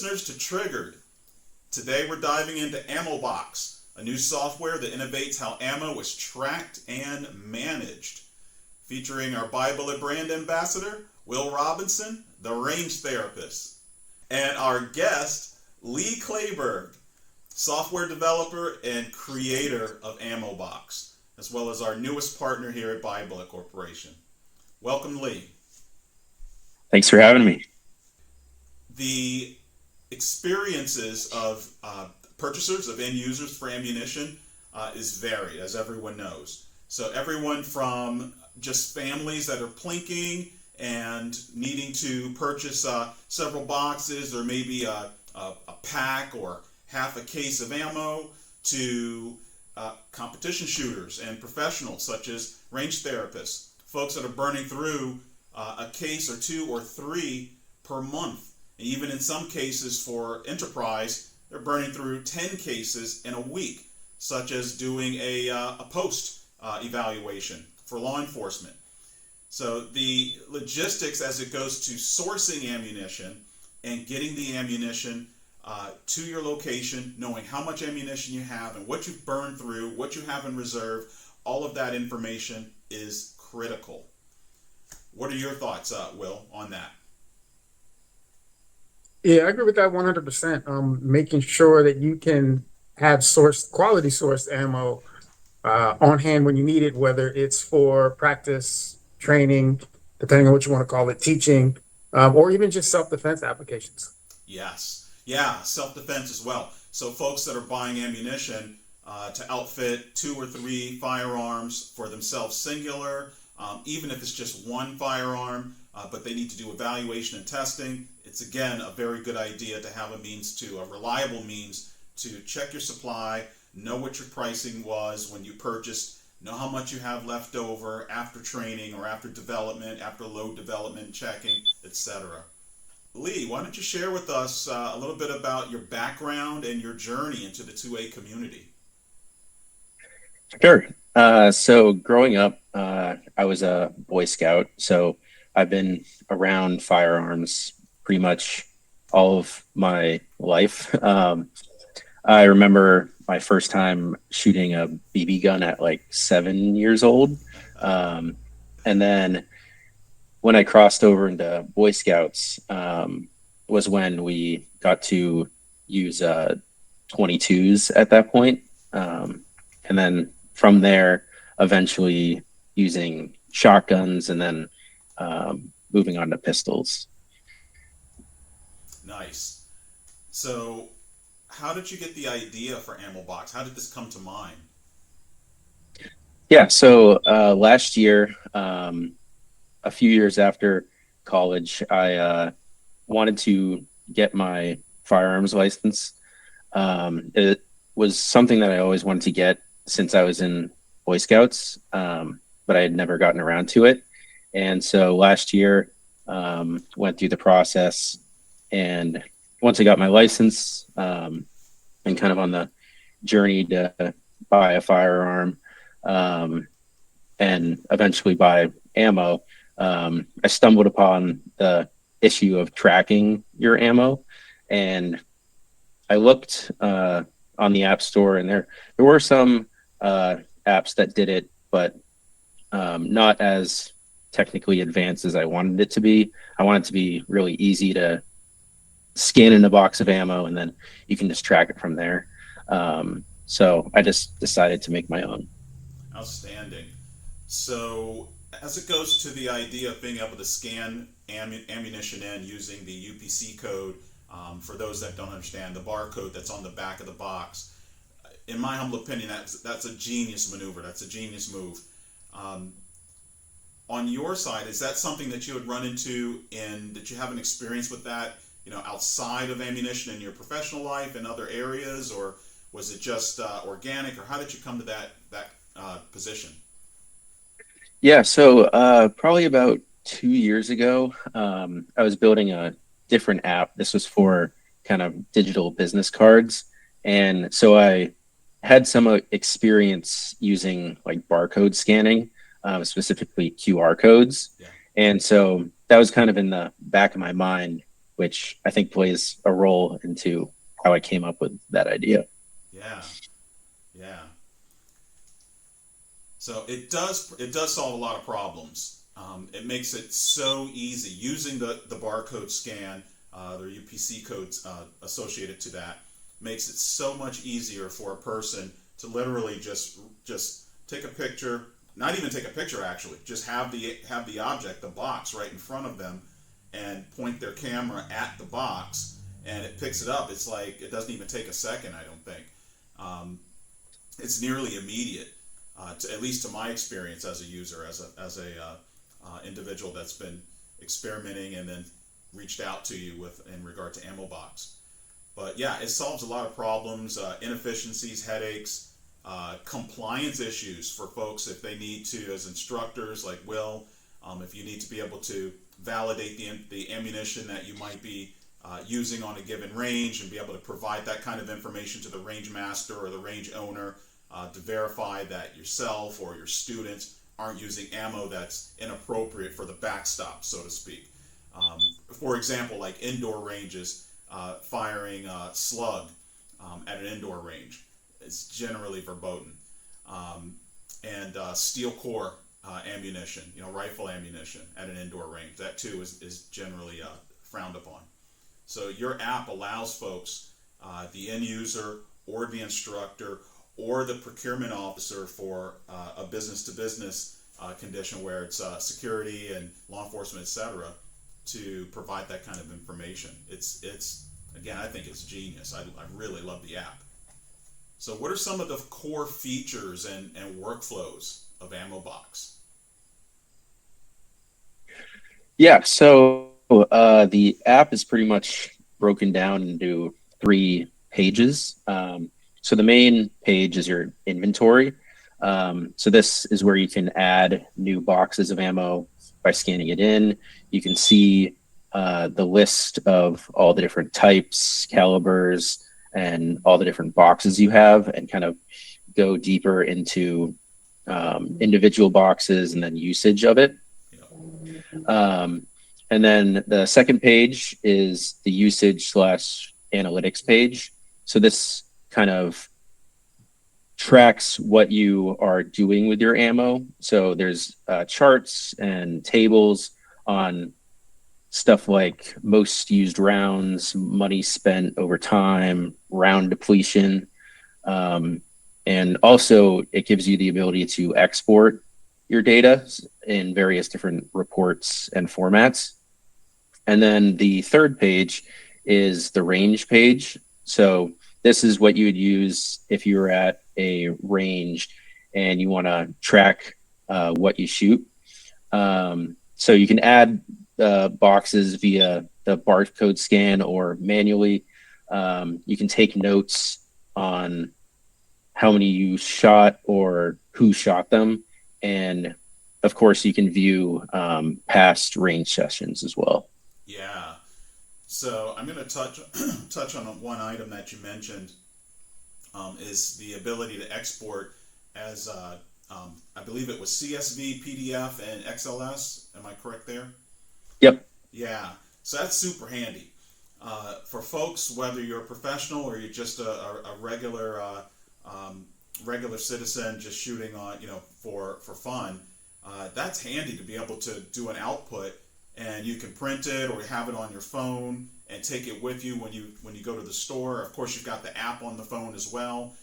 listeners to Triggered. Today we're diving into AmmoBox, a new software that innovates how ammo is tracked and managed. Featuring our BuyaBullet brand ambassador, Will Robinson, the range therapist, and our guest, Lee Clayberg, software developer and creator of AmmoBox, as well as our newest partner here at BuyaBullet Corporation. Welcome, Lee. Thanks for having me. The experiences of purchasers, of end users for ammunition is varied, as everyone knows. So everyone from just families that are plinking and needing to purchase several boxes or maybe a pack or half a case of ammo to competition shooters and professionals such as range therapists, folks that are burning through a case or two or three per month. Even in some cases for enterprise, they're burning through 10 cases in a week, such as doing a post evaluation for law enforcement. So the logistics as it goes to sourcing ammunition and getting the ammunition to your location, knowing how much ammunition you have and what you've burned through, what you have in reserve, all of that information is critical. What are your thoughts, Will, on that? Yeah, I agree with that 100%. Making sure that you can have quality sourced ammo on hand when you need it, whether it's for practice, training, depending on what you want to call it, teaching, or even just self-defense applications. Yes. Yeah, self-defense as well. So folks that are buying ammunition to outfit 2 or 3 firearms for themselves singular, even if it's just one firearm, but they need to do evaluation and testing, it's again a very good idea to have a reliable means to check your supply, know what your pricing was when you purchased, know how much you have left over after training or after development, after load development, checking, etc. Lee, why don't you share with us a little bit about your background and your journey into the 2A community? Sure. So growing up, I was a Boy Scout, so I've been around firearms pretty much all of my life. I remember my first time shooting a BB gun at like 7 years old. And then when I crossed over into Boy Scouts, was when we got to use 22s at that point. And then from there, eventually using shotguns and then moving on to pistols. Nice. So how did you get the idea for AmmoBox? How did this come to mind? Yeah, so last year, a few years after college, I wanted to get my firearms license. It was something that I always wanted to get since I was in Boy Scouts, but I had never gotten around to it. And so last year, went through the process, and once I got my license, and kind of on the journey to buy a firearm, and eventually buy ammo, I stumbled upon the issue of tracking your ammo, and I looked on the App Store, and there were some apps that did it, but not as technically advanced as I wanted it to be. I wanted it to be really easy to scan in a box of ammo, and then you can just track it from there. So I just decided to make my own. Outstanding. So as it goes to the idea of being able to scan ammunition in using the UPC code, for those that don't understand, the barcode that's on the back of the box, in my humble opinion, that's a genius maneuver. That's a genius move. On your side, is that something that you would run into, and that you have an experience with that, outside of ammunition in your professional life in other areas, or was it just organic, or how did you come to that position? Yeah, so probably about 2 years ago, I was building a different app. This was for kind of digital business cards. And so I had some experience using like barcode scanning, specifically QR codes. Yeah. And so that was kind of in the back of my mind which I think plays a role into how I came up with that idea. Yeah, yeah. So it does solve a lot of problems. It makes it so easy using the barcode scan, the UPC codes associated to that makes it so much easier for a person to literally just take a picture, not even take a picture actually, just have the object, the box right in front of them, and point their camera at the box, and it picks it up. It's like it doesn't even take a second, I don't think. It's nearly immediate, at least to my experience as a user, as a individual that's been experimenting and then reached out to you in regard to AmmoBox. But yeah, it solves a lot of problems, inefficiencies, headaches, compliance issues for folks if they need to, as instructors like Will, if you need to be able to validate the ammunition that you might be using on a given range and be able to provide that kind of information to the range master or the range owner to verify that yourself or your students aren't using ammo that's inappropriate for the backstop, so to speak. For example, like indoor ranges, firing slug at an indoor range is generally verboten. And steel core ammunition, rifle ammunition at an indoor range, that too is generally frowned upon. So your app allows folks, the end user or the instructor or the procurement officer for a business-to-business condition where it's security and law enforcement, etc., to provide that kind of information. It's again, I think it's genius. I really love the app. So what are some of the core features and workflows of AmmoBox? Yeah, so the app is pretty much broken down into 3 pages. So the main page is your inventory. So this is where you can add new boxes of ammo by scanning it in. You can see the list of all the different types, calibers, and all the different boxes you have, and kind of go deeper into individual boxes and then usage of it. And then the second page is the usage / analytics page. So this kind of tracks what you are doing with your ammo. So there's charts and tables on stuff like most used rounds, money spent over time, round depletion. And also it gives you the ability to export your data in various different reports and formats. And then the third page is the range page. So this is what you would use if you were at a range and you want to track what you shoot. So you can add boxes via the barcode scan or manually. You can take notes on how many you shot or who shot them. And of course, you can view past range sessions as well. Yeah. So I'm going to touch on one item that you mentioned, is the ability to export as I believe it was CSV, PDF, and XLS. Am I correct there? Yep. Yeah. So that's super handy for folks, whether you're a professional or you're just a regular regular citizen just shooting on for fun. That's handy to be able to do an output, and you can print it or have it on your phone and take it with you when you go to the store. Of course, you've got the app on the phone as well.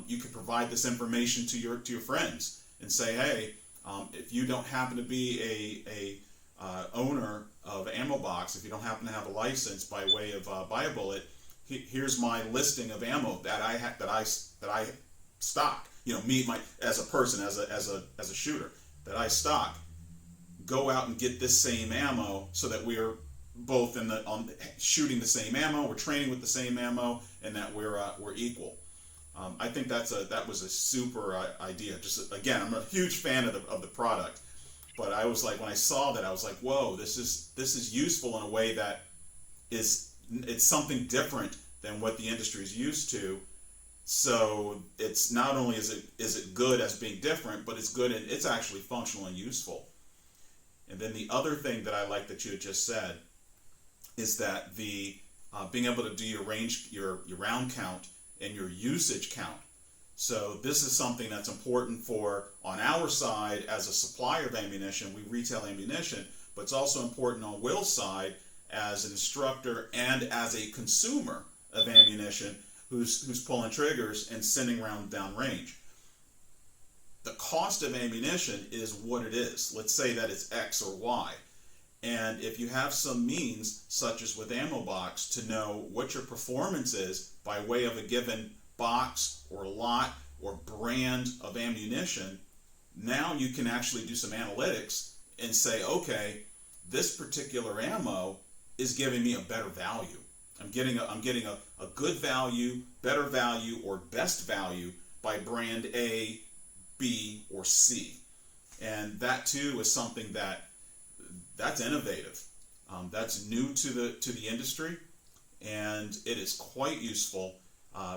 You can provide this information to your friends and say, hey, if you don't happen to be a owner of AmmoBox, if you don't happen to have a license by way of BuyaBullet, here's my listing of ammo that I stock. As a person, as a shooter, that I stock. Go out and get this same ammo so that we're both shooting the same ammo, we're training with the same ammo, and that we're equal. I think that was a super idea. Just again, I'm a huge fan of the product, but I was like, when I saw that, I was like, whoa, this is useful in a way that it's something different than what the industry is used to. So it's not only is it good as being different, but it's good and it's actually functional and useful. And then the other thing that I like that you had just said is that the being able to do your range, your round count, and your usage count. So this is something that's important for, on our side as a supplier of ammunition, we retail ammunition, but it's also important on Will's side as an instructor and as a consumer of ammunition who's pulling triggers and sending rounds down range. The cost of ammunition is what it is. Let's say that it's X or Y. And if you have some means, such as with AmmoBox, to know what your performance is by way of a given box or lot or brand of ammunition, now you can actually do some analytics and say, okay, this particular ammo is giving me a better value. I'm getting a good value, better value, or best value by brand A, B, or C. And that too is something that's innovative. That's new to the industry, and it is quite useful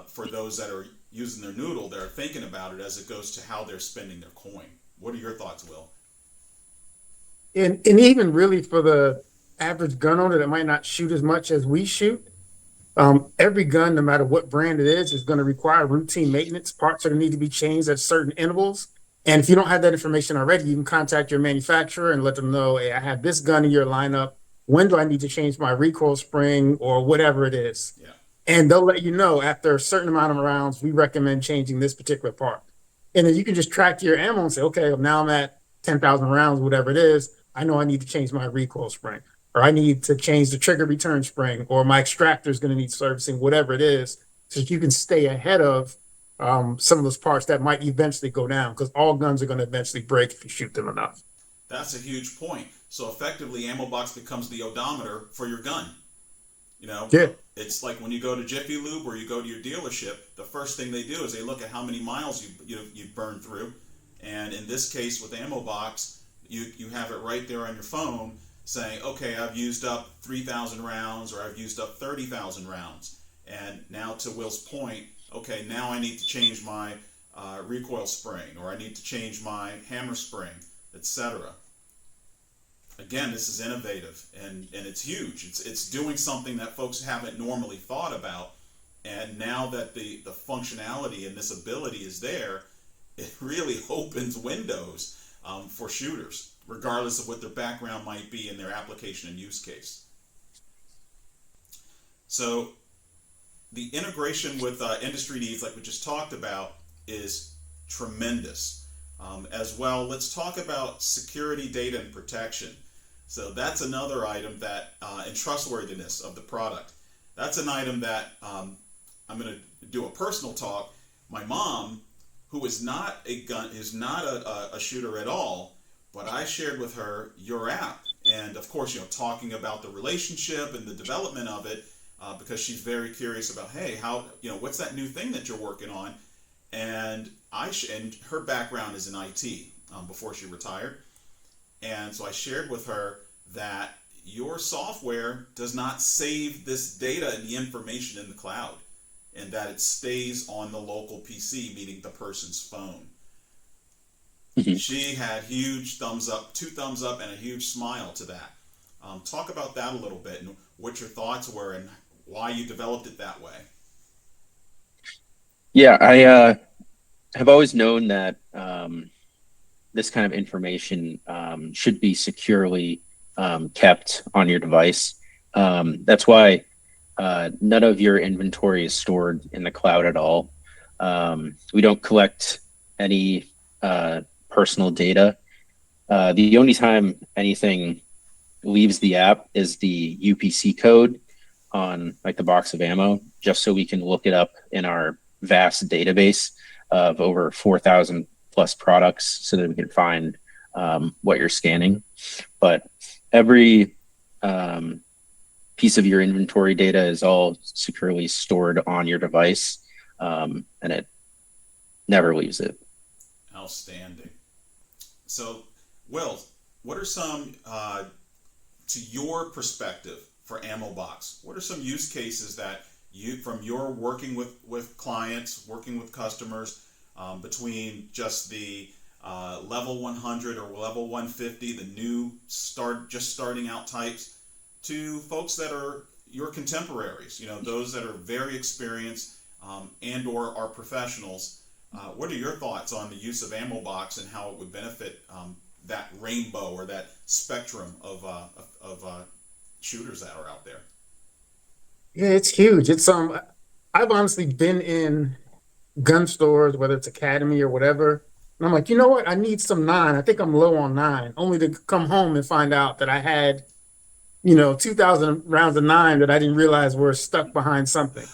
for those that are using their noodle, that are thinking about it as it goes to how they're spending their coin. What are your thoughts, Will? And even really for the average gun owner that might not shoot as much as we shoot, every gun, no matter what brand it is going to require routine maintenance. Parts are going to need to be changed at certain intervals. And if you don't have that information already, you can contact your manufacturer and let them know, hey, I have this gun in your lineup. When do I need to change my recoil spring or whatever it is? Yeah. And they'll let you know after a certain amount of rounds, we recommend changing this particular part. And then you can just track your ammo and say, okay, well, now I'm at 10,000 rounds, whatever it is. I know I need to change my recoil spring, or I need to change the trigger return spring, or my extractor is going to need servicing, whatever it is, so that you can stay ahead of some of those parts that might eventually go down, because all guns are going to eventually break if you shoot them enough. That's a huge point. So effectively, AmmoBox becomes the odometer for your gun. Yeah. It's like when you go to Jiffy Lube or you go to your dealership, the first thing they do is they look at how many miles you burned through. And in this case with AmmoBox, you have it right there on your phone saying, okay, I've used up 3,000 rounds, or I've used up 30,000 rounds. And now, to Will's point, okay, now I need to change my recoil spring, or I need to change my hammer spring, etc. Again, this is innovative, and it's huge. It's doing something that folks haven't normally thought about, and now that the functionality and this ability is there, it really opens windows for shooters, regardless of what their background might be in their application and use case. So the integration with industry needs, like we just talked about, is tremendous. As well, let's talk about security, data, and protection. So that's another item that, and trustworthiness of the product. That's an item that I'm going to do a personal talk. My mom, who is not a shooter at all, but I shared with her your app, and of course, talking about the relationship and the development of it, because she's very curious about, hey, how, what's that new thing that you're working on? And and her background is in IT before she retired. And so I shared with her that your software does not save this data and the information in the cloud, and that it stays on the local PC, meaning the person's phone. Mhm. She had huge thumbs up, 2 thumbs up, and a huge smile to that. Talk about that a little bit, and what your thoughts were, and why you developed it that way. Yeah, I have always known that this kind of information should be securely kept on your device. That's why none of your inventory is stored in the cloud at all. We don't collect any personal data. The only time anything leaves the app is the UPC code on like the box of ammo, just so we can look it up in our vast database of over 4,000 plus products, so that we can find what you're scanning. But every piece of your inventory data is all securely stored on your device, and it never leaves it. Outstanding. So, Will, what are some, to your perspective for AmmoBox, what are some use cases that from your working with clients, working with customers, between just the level 100 or level 150, the new starting out types, to folks that are your contemporaries, those that are very experienced and or are professionals. What are your thoughts on the use of AmmoBox and how it would benefit that rainbow or that spectrum of shooters that are out there? Yeah, it's huge. I've honestly been in gun stores, whether it's Academy or whatever, and I'm like, you know what? I need some nine. I think I'm low on nine, only to come home and find out that I had, 2,000 rounds of nine that I didn't realize were stuck behind something.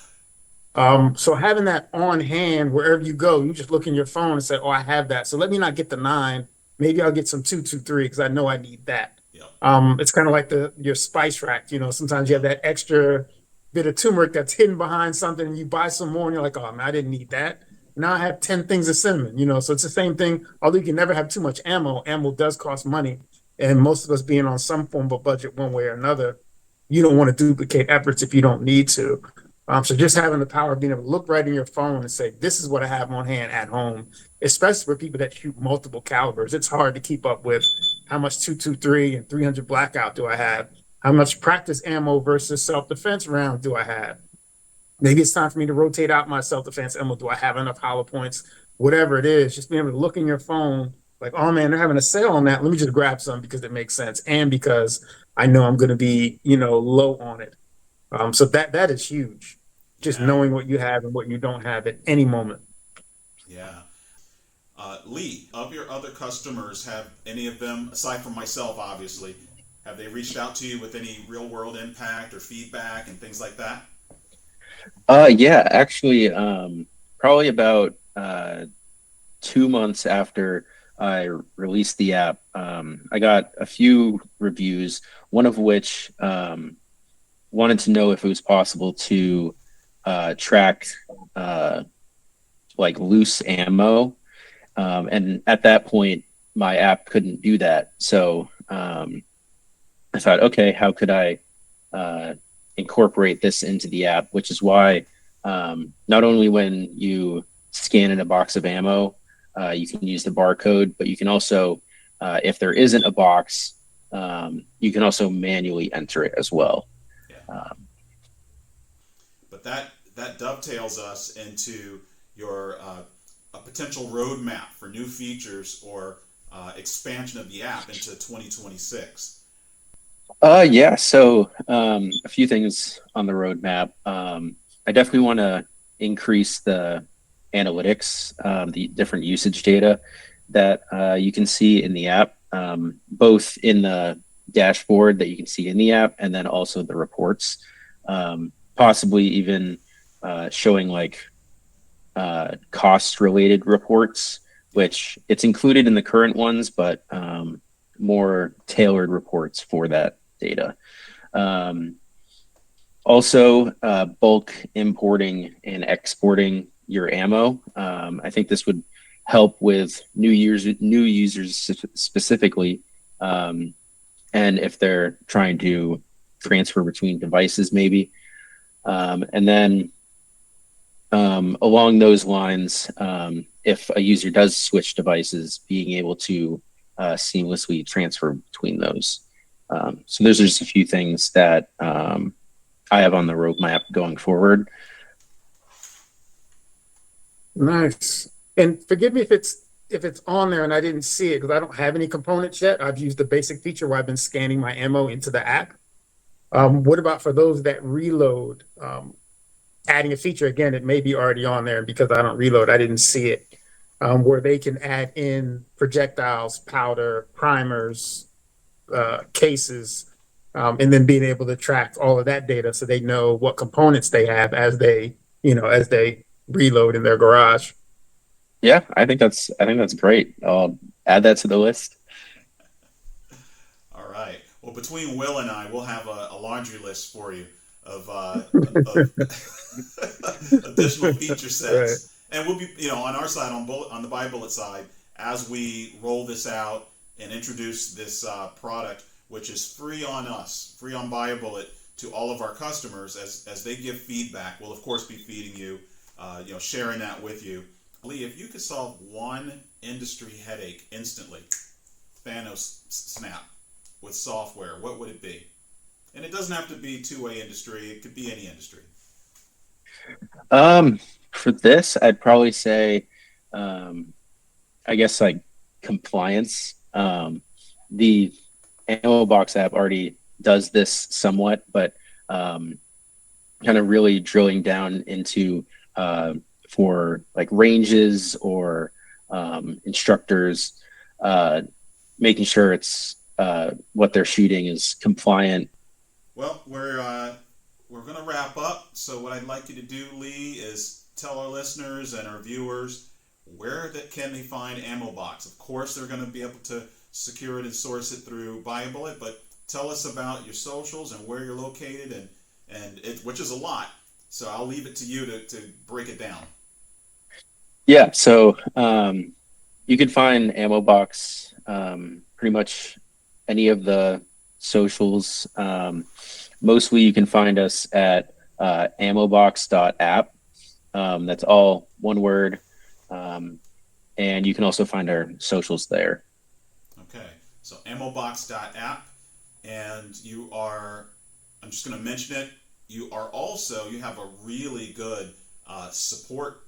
So having that on hand wherever you go, you just look in your phone and say, "Oh, I have that. So let me not get the nine. Maybe I'll get some 223 because I know I need that." Yeah. It's kind of like your spice rack. Sometimes you have that extra bit of turmeric that's hidden behind something, and you buy some more, and you're like, "Oh man, I didn't need that. Now I have 10 things of cinnamon." So it's the same thing. Although you can never have too much ammo, ammo does cost money, and most of us being on some form of budget one way or another, you don't want to duplicate efforts if you don't need to. So just having the power of being able to look right in your phone and say, "This is what I have on hand at home," especially for people that shoot multiple calibers. It's hard to keep up with how much 223 and 300 blackout do I have? How much practice ammo versus self-defense rounds do I have? Maybe it's time for me to rotate out my self-defense ammo. Do I have enough hollow points? Whatever it is, just being able to look in your phone like, "Oh man, they're having a sale on that. Let me just grab some because it makes sense and because I know I'm going to be, low on it." So that is huge. Just Yeah. knowing what you have and what you don't have at any moment. Yeah. Lee, of your other customers, have any of them, aside from myself, obviously, have they reached out to you with any real world impact or feedback and things like that? Yeah, actually, probably about 2 months after I released the app, I got a few reviews, one of which wanted to know if it was possible to track like loose ammo. And at that point, my app couldn't do that. So I thought, okay, how could I incorporate this into the app? Which is why not only when you scan in a box of ammo, you can use the barcode, but you can also, if there isn't a box, you can also manually enter it as well. Yeah. But that dovetails us into your a potential roadmap for new features or expansion of the app into 2026. Yeah, so a few things on the roadmap. I definitely want to increase the analytics, the different usage data that you can see in the app, both in the dashboard that you can see in the app and then also the reports, possibly even showing like cost related reports, which it's included in the current ones, but more tailored reports for that data. Also, bulk importing and exporting your ammo. I think this would help with new users specifically, and if they're trying to transfer between devices, maybe. And then along those lines, if a user does switch devices, being able to seamlessly transfer between those. So those are just a few things that I have on the roadmap going forward. Nice. And forgive me if it's on there and I didn't see it because I don't have any components yet. I've used the basic feature where I've been scanning my ammo into the app. What about for those that reload? Adding a feature again, it may be already on there, and because I don't reload, I didn't see it. Where they can add in projectiles, powder, primers, cases, and then being able to track all of that data so they know what components they have as they reload in their garage. Yeah, I think that's great. I'll add that to the list. All right. Well, between Will and I, we'll have a laundry list for you of additional feature sets, Right. and we'll be, on our side, on the BuyaBullet side, as we roll this out and introduce this product, which is free on us, free on BuyaBullet, to all of our customers as they give feedback. We'll of course be feeding you, sharing that with you. Lee, if you could solve one industry headache instantly, Thanos snap, with software, what would it be? And it doesn't have to be two-way industry. It could be any industry. For this, I'd probably say, um, I guess like compliance. The AmmoBox app already does this somewhat, but um, kind of really drilling down into for like ranges or instructors, uh, making sure it's what they're shooting is compliant. Well, we're going to wrap up. So what I'd like you to do, Lee, is tell our listeners and our viewers where that can they find AmmoBox. Of course, they're going to be able to secure it and source it through BuyaBullet, but tell us about your socials and where you're located, and which is a lot. So I'll leave it to you to break it down. Yeah, so you can find AmmoBox pretty much any of the socials. Mostly you can find us at ammobox.app. That's all one word. And you can also find our socials there. Okay, so ammobox.app, and I'm just going to mention it, you have a really good support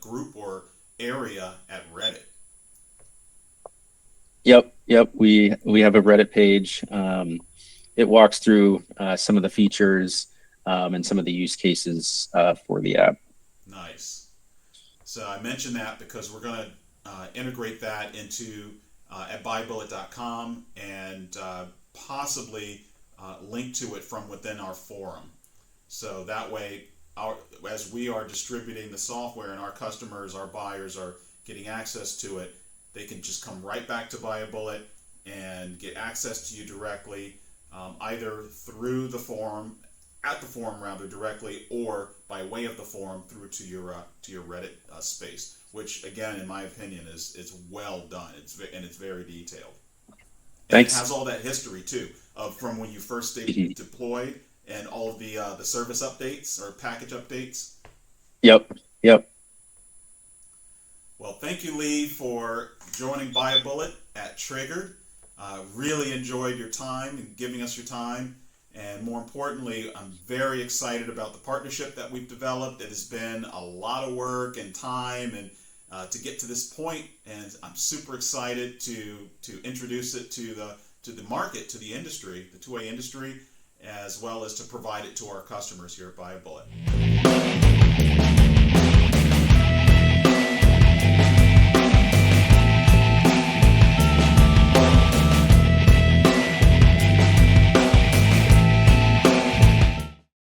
group or area at Reddit. Yep. We have a Reddit page. It walks through some of the features and some of the use cases for the app. Nice. So I mentioned that because we're going to integrate that into at BuyaBullet.com and possibly link to it from within our forum. So that way, as we are distributing the software and our customers, our buyers are getting access to it, they can just come right back to BuyaBullet and get access to you directly, either through the forum, at the forum rather directly, or by way of the forum through to your Reddit space, which again, in my opinion, is well done. It's very detailed. And Thanks. it has all that history too, of from when you first deployed and all of the service updates or package updates. Yep. Well, thank you, Lee, for joining BuyaBullet at Triggered. Really enjoyed your time and giving us your time. And more importantly, I'm very excited about the partnership that we've developed. It has been a lot of work and time and to get to this point, and I'm super excited to introduce it to the market, to the industry, the two-way industry, as well as to provide it to our customers here at BuyaBullet.